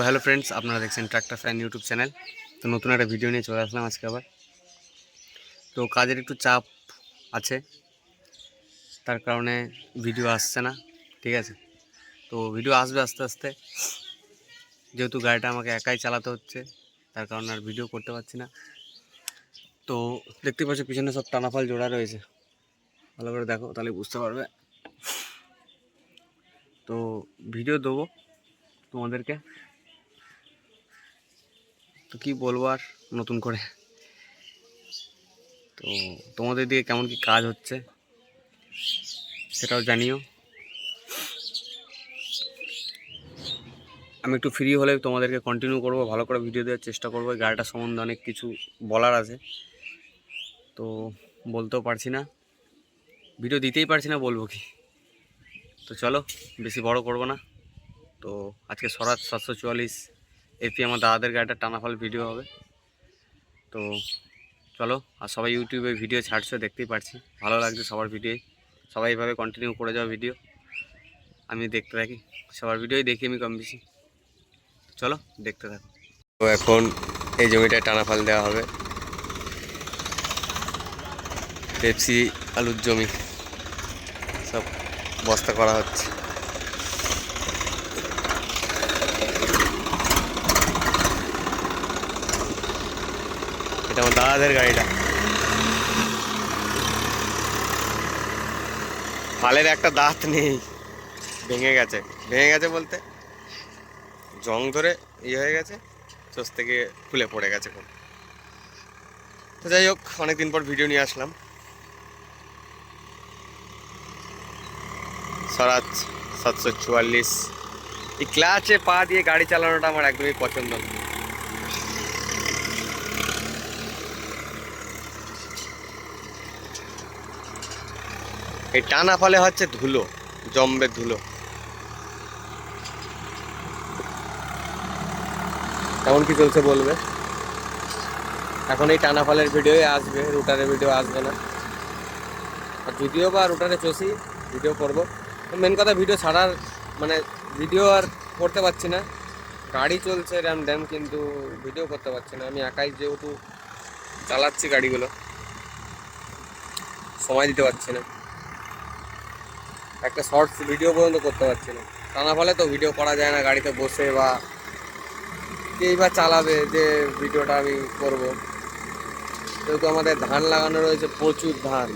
Hello friends, আপনারা দেখছেন tractor fan YouTube channel. তো নতুন একটা ভিডিও নিয়ে চলে আসলাম আজকে আবার। তো কাজের একটু চাপ আছে, তার কারণে ভিডিও আসছে না। ঠিক আছে, তো ভিডিও আসবে আস্তে আস্তে। যেহেতু গাড়িটা আমাকে একাই চালাতে হচ্ছে, তার কারণে আর ভিডিও করতে পারছি না। তো দেখতে পাচ্ছ পিছনে সব টানাফাল জোড়া রয়েছে, ভালো করে দেখো তাহলে বুঝতে পারবে। তো ভিডিও দেবো তোমাদেরকে, তো কি বলবো আর নতুন করে। তো তোমাদের দিকে কেমন কি কাজ হচ্ছে সেটাও জানিও। আমি একটু ফ্রি হলে তোমাদেরকে কন্টিনিউ করব, ভালো করে ভিডিও দেওয়ার চেষ্টা করবো। গাড়িটা সম্বন্ধে অনেক কিছু বলার আছে, তো বলতেও পারছি না, ভিডিও দিতেই পারছি না, বলবো কি। তো চলো বেশি বড় করব না। তো আজকে স্বরাজ 744 এপি আমার দাদাদের গাড়িটা টানাফাল ভিডিও হবে। তো চলো, আর সবাই ইউটিউবে ভিডিও ছাড়ছে, দেখতেই পারছি, ভালো লাগছে সবার ভিডিও। সবাই এইভাবে কন্টিনিউ করে যাওয়া ভিডিও আমি দেখতে থাকি, সবার ভিডিওই দেখি আমি কম বেশি। চলো দেখতে থাকো। তো এখন এই জমিটায় টানাফাল দেওয়া হবে, পেপসি আলুর জমি, সব বস্তা করা হচ্ছে। এটা আমার দাদাদের গাড়িটা। ফালের একটা দাঁত নেই, ভেঙে গেছে। ভেঙে গেছে বলতে জং ধরে ইয়ে হয়ে গেছে, চোষ থেকে খুলে পড়ে গেছে কোন। তো যাই হোক, অনেকদিন পর ভিডিও নিয়ে আসলাম। স্বরাজ 744। এই ক্লাচে পা দিয়ে গাড়ি চালানোটা আমার একদমই পছন্দ না। এই টানা ফলে হচ্ছে ধুলো, জম্বের ধুলো। কেমন কি চলছে বলবে। এখন এই টানা ফলের ভিডিওই আসবে, রুটারের ভিডিও আসবে না। আর যদিও বা রুটারে চষি ভিডিও করবো, মেন কথা ভিডিও ছাড়ার মানে ভিডিও আর করতে পারছি না। গাড়ি চলছে র্যাম ড্যাম, কিন্তু ভিডিও করতে পারছি না। আমি একাই যেহেতু চালাচ্ছি গাড়িগুলো, সময় দিতে পারছি না, একটা শর্টস ভিডিও পর্যন্ত করতে পারছি না। টানা ফলে তো ভিডিও করা যায় না গাড়িতে বসে, বা কেই বা চালাবে যে ভিডিওটা আমি করব। যেহেতু আমাদের ধান লাগানো রয়েছে, প্রচুর ধান,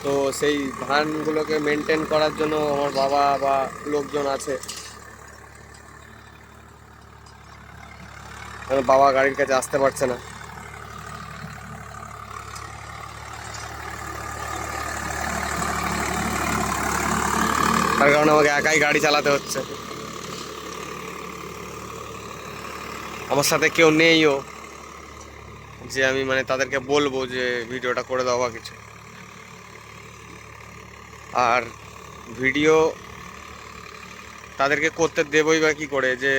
তো সেই ধানগুলোকে মেনটেন করার জন্য আমার বাবা বা লোকজন আছে। আমার বাবা গাড়ির কাছে আসতে পারছে না, তার কারণে আমাকে একাই গাড়ি চালাতে হচ্ছে। আমার সাথে কেউ নেইও যে আমি মানে তাদেরকে বলবো যে ভিডিওটা করে দাও বা কিছু। আর ভিডিও তাদেরকে করতে দেবই বা কি করে, যে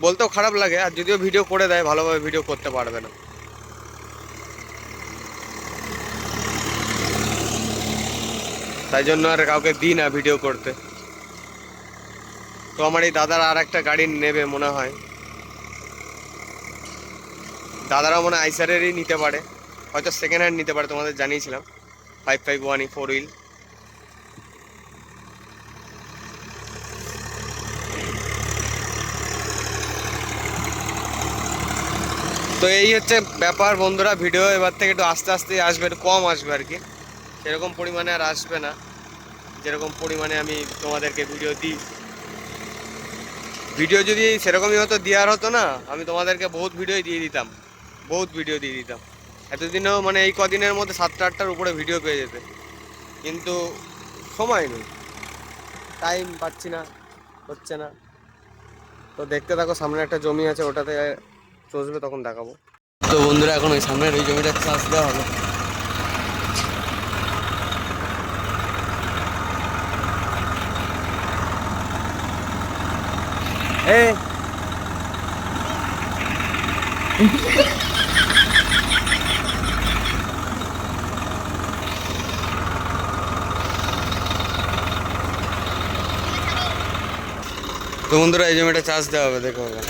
বলতেও খারাপ লাগে। আর যদিও ভিডিও করে দেয়, ভালোভাবে ভিডিও করতে পারবে না, তাই জন্য আর কাউকে দিই না ভিডিও করতে। তো আমার এই দাদারা আর একটা গাড়ি নেবে মনে হয়, দাদারা মনে হয় আইসারেরই নিতে পারে, হয়তো সেকেন্ড হ্যান্ড নিতে পারে। তোমাদের জানিয়েছিলাম 551 4 হুইল। তো এই হচ্ছে ব্যাপার বন্ধুরা। ভিডিও এবার থেকে একটু আস্তে আস্তে আসবে, একটু কম আসবে আর কি, সেরকম পরিমাণে আর আসবে না যেরকম পরিমাণে আমি তোমাদেরকে ভিডিও দিই। ভিডিও যদি সেরকমই হতো, দেওয়ার হতো না, আমি তোমাদেরকে বহুত ভিডিও দিয়ে দিতাম, বহুত ভিডিও দিয়ে দিতাম। এতদিনেও মানে এই কদিনের মধ্যে 7টা 8টার উপরে ভিডিও পেয়ে যেতে, কিন্তু সময় নেই, টাইম পাচ্ছি না, হচ্ছে না। তো দেখতে থাকো, সামনে একটা জমি আছে, ওটাতে চষবে, তখন দেখাবো। তো বন্ধুরা এখন ওই সামনের ওই জমিটা চাষ দেওয়া হবে। তো বন্ধুরা এই জমিটা চাষ দেওয়া হবে, দেখো হবে।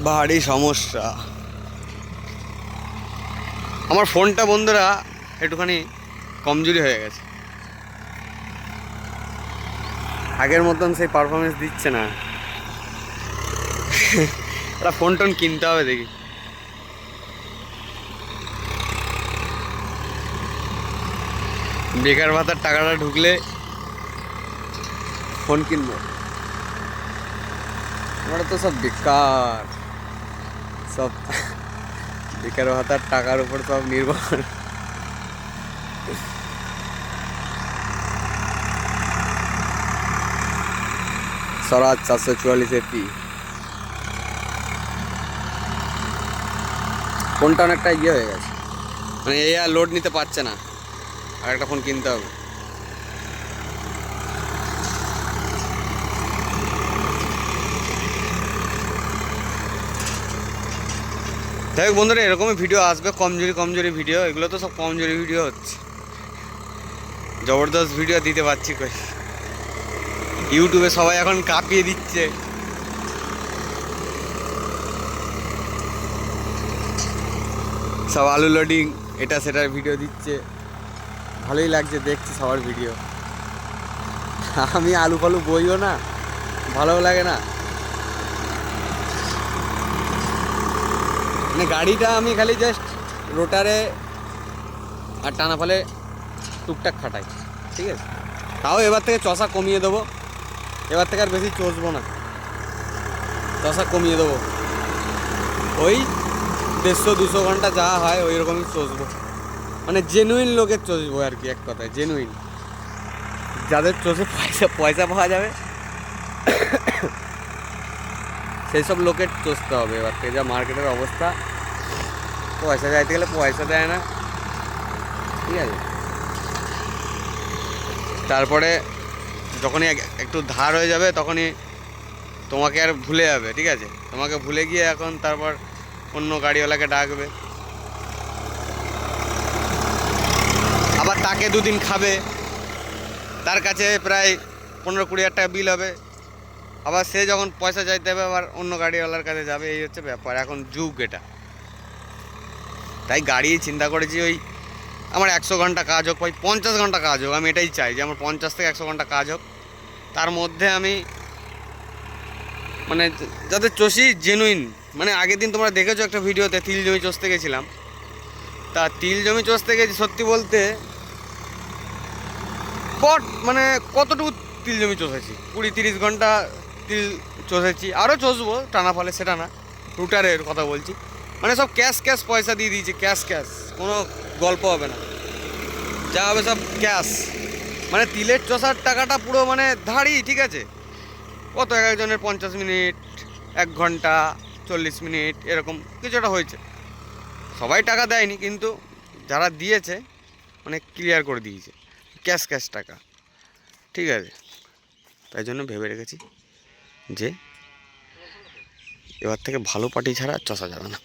ভারী সমস্যা। আমার ফোনটা বন্ধুরা একটুখানি কমজোরি হয়ে গেছে, আগের মতন সেই পারফরমেন্স দিচ্ছে না। একটা ফোন টোন কিনতে হবে দেখি। বেকার ভাতার টাকাটা ঢুকলে ফোন কিনবো। আমরা তো সব বেকার, সব বেকার ভাতার টাকার উপর সব নির্ভর। স্বরাজ 444 এপি ফোনটা অনেকটা ইয়ে হয়ে গেছে, মানে এই আর লোড নিতে পারছে না, আর একটা ফোন কিনতে হবে। যাই হোক বন্ধুরা, এরকমই ভিডিও আসবে, কমজোরি ভিডিও। এগুলো তো সব কমজোরি ভিডিও হচ্ছে, জবরদস্ত ভিডিও দিতে পারছি কই। ইউটিউবে সবাই এখন কাঁপিয়ে দিচ্ছে। সব আলু লোডিং এটা সেটার ভিডিও দিচ্ছে, ভালোই লাগছে দেখছি সবার ভিডিও। আমি আলু ফালু বইও না, ভালো লাগে না। মানে গাড়িটা আমি খালি জাস্ট রোটারে আর টানা ফলে টুকটাক খাটাই, ঠিক আছে। তাও এবার থেকে চষা কমিয়ে দেবো, এবার থেকে আর বেশি চষবো না, চষা কমিয়ে দেবো। ওই 150-200 ঘন্টা যা হয় ওই রকমই চষবো, মানে জেনুইন লোকের চষবো আর কি, এক কথায় জেনুইন, যাদের চষে পয়সা পাওয়া যাবে সেই সব লোকের চষতে হবে এবার থেকে। যা মার্কেটের অবস্থা, পয়সা চাইতে গেলে পয়সা দেয় না, ঠিক আছে। তারপরে যখনই একটু ধার হয়ে যাবে তখনই তোমাকে আর ভুলে যাবে, ঠিক আছে। তোমাকে ভুলে গিয়ে এখন তারপর অন্য গাড়িওয়ালাকে ডাকবে, আবার তাকে দুদিন খাবে, তার কাছে প্রায় 15-20 হাজার টাকা বিল হবে, আবার সে যখন পয়সা চাইতে হবে আবার অন্য গাড়িওয়ালার কাছে যাবে। এই হচ্ছে ব্যাপার, এখন যুগ এটা। তাই গাড়ি চিন্তা করেছি ওই আমার 100 ঘন্টা কাজ হোক, ভাই 50 ঘন্টা কাজ হোক, আমি এটাই চাই যে আমার 50 থেকে 100 ঘন্টা কাজ হোক। তার মধ্যে আমি মানে যাতে চষি জেনুইন, মানে আগের দিন তোমরা দেখেছো একটা ভিডিওতে তিল জমি চষতে গেছিলাম। তা তিল জমি চষতে গেছি, সত্যি বলতে মানে কতটুকু তিল জমি চষেছি, 20-30 ঘন্টা তিল চষেছি, আরও চষবো টানা ফলে, সেটা না, রুটারের কথা বলছি। মানে সব ক্যাশ পয়সা দিয়ে দিয়েছে, ক্যাশ, কোনো গল্প হবে না, যা হবে সব ক্যাশ। মানে তিলের চষার টাকাটা পুরো মানে ধাড়ি, ঠিক আছে। কত এক একজনের 50 মিনিট, 1 ঘন্টা, 40 মিনিট এরকম কিছু একটা হয়েছে। সবাই টাকা দেয়নি, কিন্তু যারা দিয়েছে মানে ক্লিয়ার করে দিয়েছে, ক্যাশ টাকা, ঠিক আছে। তাই জন্য ভেবে রেখেছি যে এবার থেকে ভালো পার্টি ছাড়া চষা যাবে না।